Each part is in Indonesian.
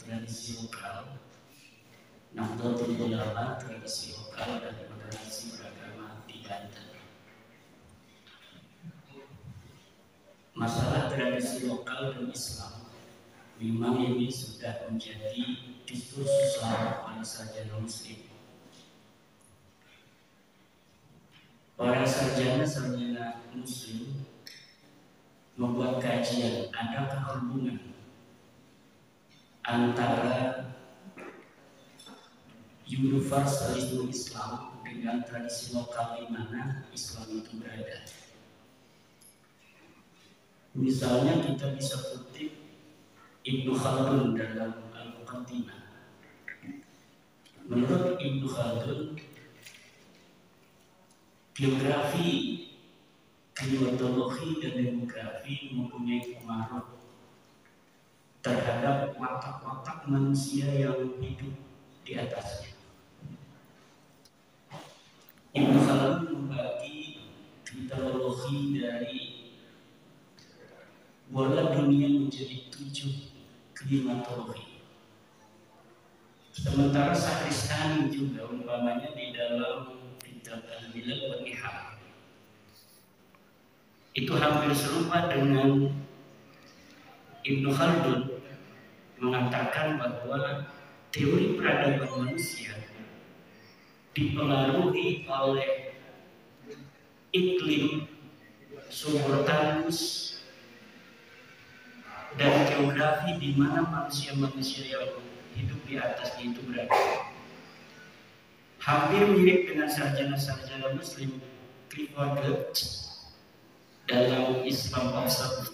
tradisi lokal, Nahdlatul Ulama, tradisi lokal dan moderasi beragama di Banten. Masalah tradisi lokal dan Islam memang ini sudah menjadi diskursus lama para sarjana Muslim. Para sarjana Muslim membuat kajian adakah hubungan antara universalisme Islam dengan tradisi lokal di mana Islam itu berada. Misalnya kita bisa kutip Ibnu Khaldun dalam Al-Muqaddimah. Menurut Ibnu Khaldun, geografi, klimatologi dan demografi mempunyai pengaruh terhadap watak-watak manusia yang hidup di atasnya. Ibnu Khaldun membagi klimatologi dari bola dunia menjadi 7 klimatologi. Sementara Sakristani juga umpamanya di dalam kitab Al-Bilal wa Nihal itu hampir serupa dengan Ibnu Khaldun mengatakan bahwa teori peradaban manusia dipengaruhi oleh iklim, sumber tanus, dan geografi di mana manusia-manusia yang hidup di atasnya itu berada. Hampir mirip dengan sarjana-sarjana Muslim Clifford Geertz dalam Islam Observed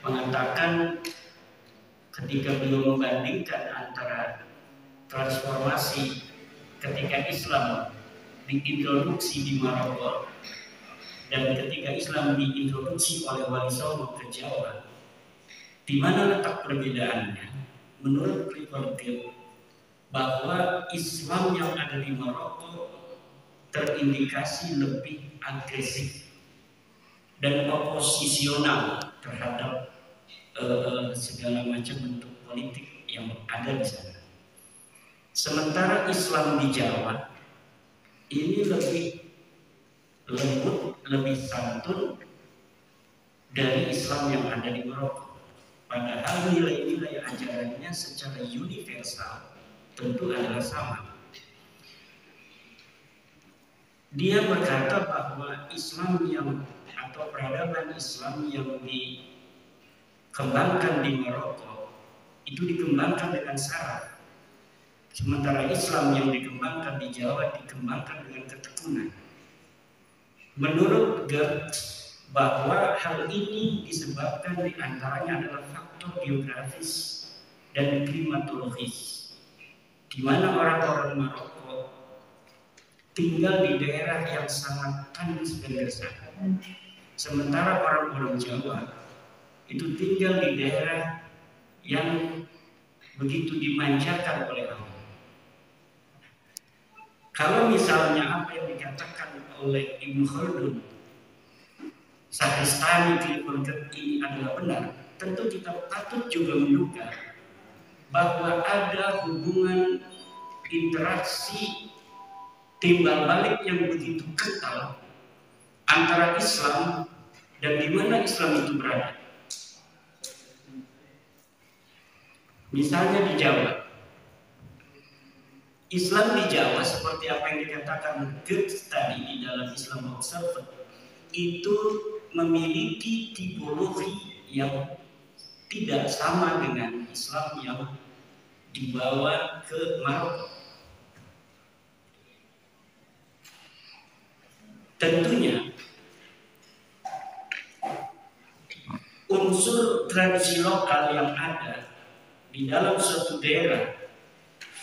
mengatakan ketika beliau membandingkan antara transformasi ketika Islam diintroduksi di Maroko dan ketika Islam diintroduksi oleh Wali Songo ke Jawa, di mana letak perbedaannya? Menurut Clifford Geertz, bahwa Islam yang ada di Maroko terindikasi lebih agresif dan oposisional terhadap segala macam bentuk politik yang ada di sana. Sementara Islam di Jawa ini lebih lembut, lebih santun dari Islam yang ada di Maroko. Padahal nilai-nilai ajarannya secara universal tentu adalah sama. Dia berkata bahwa Islam atau peradaban Islam yang dikembangkan di Maroko itu dikembangkan dengan syarat. Sementara Islam yang dikembangkan di Jawa dikembangkan dengan ketekunan. Menurut Geertz, bahwa hal ini disebabkan diantaranya adalah faktor geografis dan klimatologis, di mana orang-orang Maroko tinggal di daerah yang sangat tandus dan gersang, sementara orang-orang Jawa itu tinggal di daerah yang begitu dimanjakan oleh Allah. Kalau misalnya apa yang dikatakan oleh Ibnu Khaldun, Sakristani Clifford Geertz ini adalah benar, tentu kita patut juga menduga bahwa ada hubungan interaksi timbal balik yang begitu kental antara Islam dan di mana Islam itu berada. Misalnya di Jawa, Islam di Jawa seperti apa yang dikatakan Geertz tadi di dalam Islam Observed itu memiliki tipologi yang tidak sama dengan Islam yang dibawa ke Maroko. Tentunya unsur tradisi lokal yang ada di dalam suatu daerah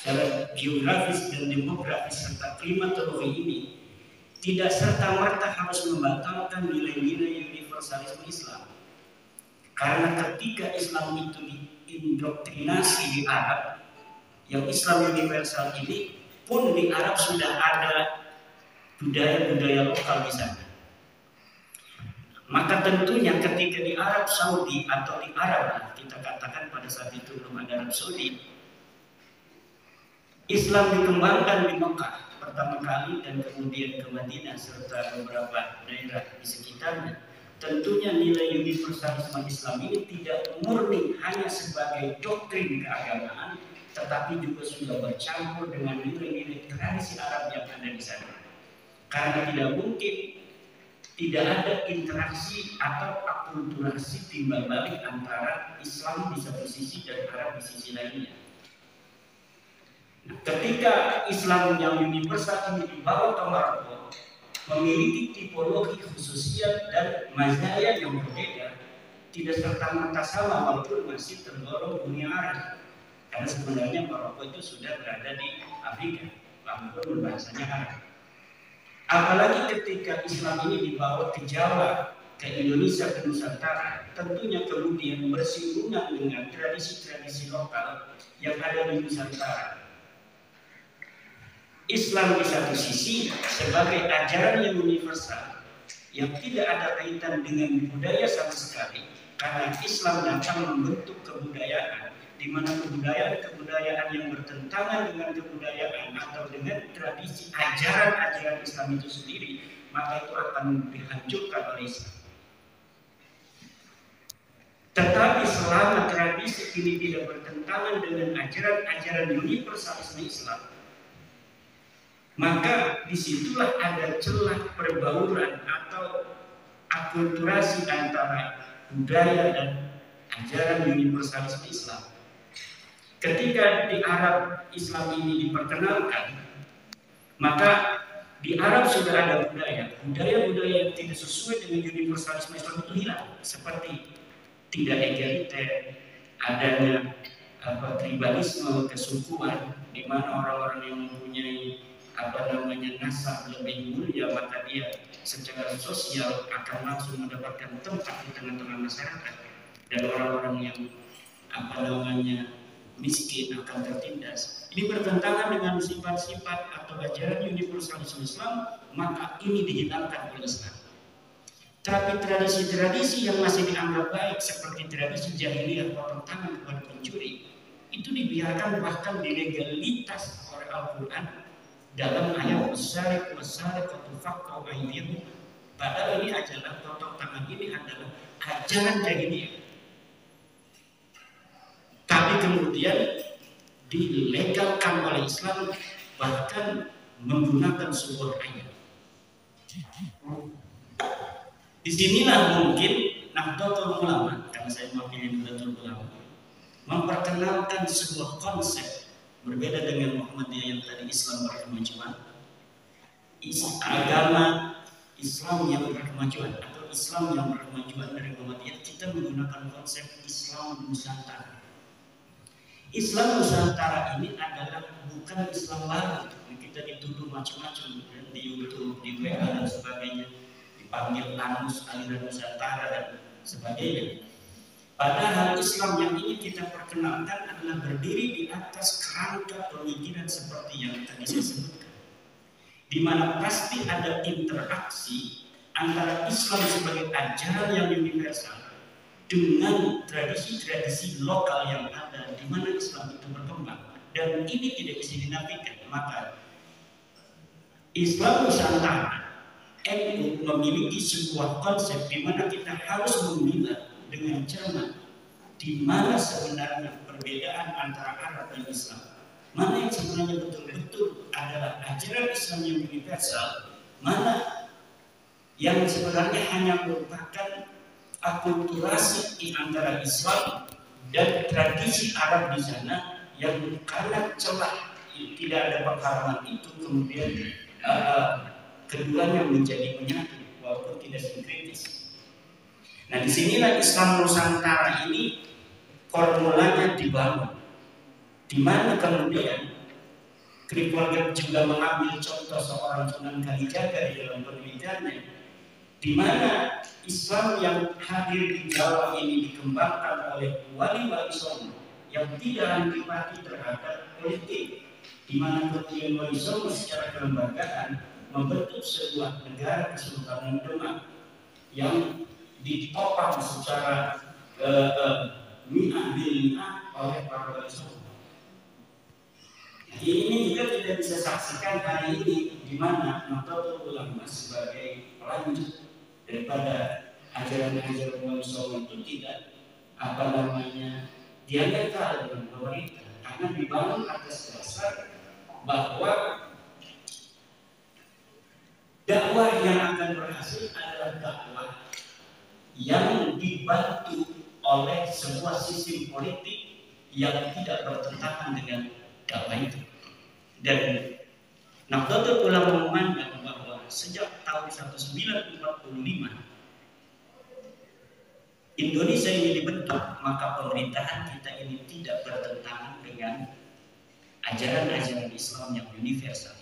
secara geografis dan demografis serta klimatologi ini tidak serta-merta harus membatalkan nilai-nilai universalisme Islam. Karena ketika Islam itu diindoktrinasi di Arab, yang Islam universal ini pun di Arab sudah ada budaya-budaya lokal di sana. Maka tentunya ketika di Arab Saudi atau di Arab, kita katakan pada saat itu belum ada Arab Saudi, Islam dikembangkan di Mekah pertama kali dan kemudian ke Madinah serta beberapa daerah di sekitarnya. Tentunya nilai universalisme Islam ini tidak murni hanya sebagai doktrin keagamaan, tetapi juga sudah bercampur dengan nilai-nilai tradisi Arab yang ada di sana. Karena tidak mungkin tidak ada interaksi atau akulturasi timbal balik antara Islam di satu sisi dan Arab di sisi lainnya. Nah, ketika Islam yang universal ini dibawa ke Maroko, memiliki tipologi khususiyat dan mazhab yang berbeda, tidak serta-merta sama walaupun masih tergolong dunia Arab. Karena sebenarnya Maroko itu sudah berada di Afrika, walaupun bahasanya Arab. Apalagi ketika Islam ini dibawa ke Jawa, ke Indonesia, ke Nusantara, tentunya kemudian bersinggungan dengan tradisi-tradisi lokal yang ada di Nusantara. Islam di satu sisi sebagai ajaran yang universal, yang tidak ada kaitan dengan budaya sama sekali, karena Islam datang membentuk kebudayaan, di mana kebudayaan yang bertentangan dengan kebudayaan atau dengan tradisi ajaran-ajaran Islam itu sendiri, maka itu akan dihancurkan oleh Islam. Tetapi selama tradisi ini tidak bertentangan dengan ajaran-ajaran universalisme Islam, maka disitulah ada celah perbauran atau akulturasi antara budaya dan ajaran universalisme Islam. Ketika di Arab Islam ini diperkenalkan, maka di Arab sudah ada budaya-budaya yang tidak sesuai dengan universalisme Islam itu hilang, seperti tidak egaliter, adanya tribalisme, kesukuan, di mana orang-orang yang mempunyai nasab lebih mulia, maka dia secara sosial akan langsung mendapatkan tempat di tengah-tengah masyarakat, dan orang-orang yang miskin akan tertindas. Ini bertentangan dengan sifat-sifat atau ajaran universalisme Islam, maka ini dihilangkan oleh Islam. Tapi tradisi-tradisi yang masih dianggap baik seperti tradisi jahiliyah potong tangan kepada pencuri, itu dibiarkan bahkan dilegalitas oleh Al-Quran dalam ayat besar fakau aydihim. Padahal ini adalah potong tangan ini adalah ajaran jahiliyah, tapi kemudian dilegalkan oleh Islam, bahkan menggunakan sebuah ayat. Disinilah mungkin Nahdlatul Ulama, karena saya mewakili Nahdlatul Ulama, memperkenalkan sebuah konsep berbeda dengan Muhammadiyah yang tadi Islam berkemajuan, agama Islam yang berkemajuan atau Islam yang berkemajuan dari Muhammadiyah. Kita menggunakan konsep Islam Nusantara. Islam Nusantara ini adalah bukan Islam baru. Kita dituduh macam-macam di YouTube, di WA dan sebagainya, dipanggil anus aliran Nusantara dan sebagainya. Padahal Islam yang ini kita perkenalkan adalah berdiri di atas kerangka pemikiran seperti yang tadi saya sebutkan, di mana pasti ada interaksi antara Islam sebagai ajaran yang universal dengan tradisi-tradisi lokal yang ada di mana Islam itu berkembang, dan ini tidak bisa dinafikan. Maka Islam Nusantara NU memiliki sebuah konsep di mana kita harus memilah dengan cermat di mana sebenarnya perbedaan antara Arab dan Islam, mana yang sebenarnya betul-betul adalah ajaran Islam yang universal, mana yang sebenarnya hanya merupakan akulturasi di antara Islam dan tradisi Arab di sana, yang karena celah tidak ada penghalangan itu kemudian keduanya menjadi menyatu walaupun tidak sinkretis. Nah, disinilah Islam Nusantara ini formulanya dibangun, di mana kemudian Kripal juga mengambil contoh seorang Sunan Kalijaga di dalam penelitiannya, di mana Islam yang hadir di Jawa ini dikembangkan oleh wali-wali songo yang tidak antipati terhadap politik, di mana kemudian wali songo secara kelembagaan membentuk sebuah negara Kesultanan Demak yang ditopang secara mi'ah bil mi'ah oleh para wali songo. Ini juga kita bisa saksikan hari ini, di mana Nahdlatul Ulama sebagai pelanjut daripada ajaran-ajaran wali songo itu tidak diametral dengan pemerintah, karena dibangun atas dasar bahwa dakwah yang akan berhasil adalah dakwah yang dibantu oleh sebuah sistem politik yang tidak bertentangan dengan dakwah itu. Dan Nahdlatul Ulama memandang bahwa sejak tahun 1945 Indonesia ini dibentuk, maka pemerintahan kita ini tidak bertentangan dengan ajaran-ajaran Islam yang universal.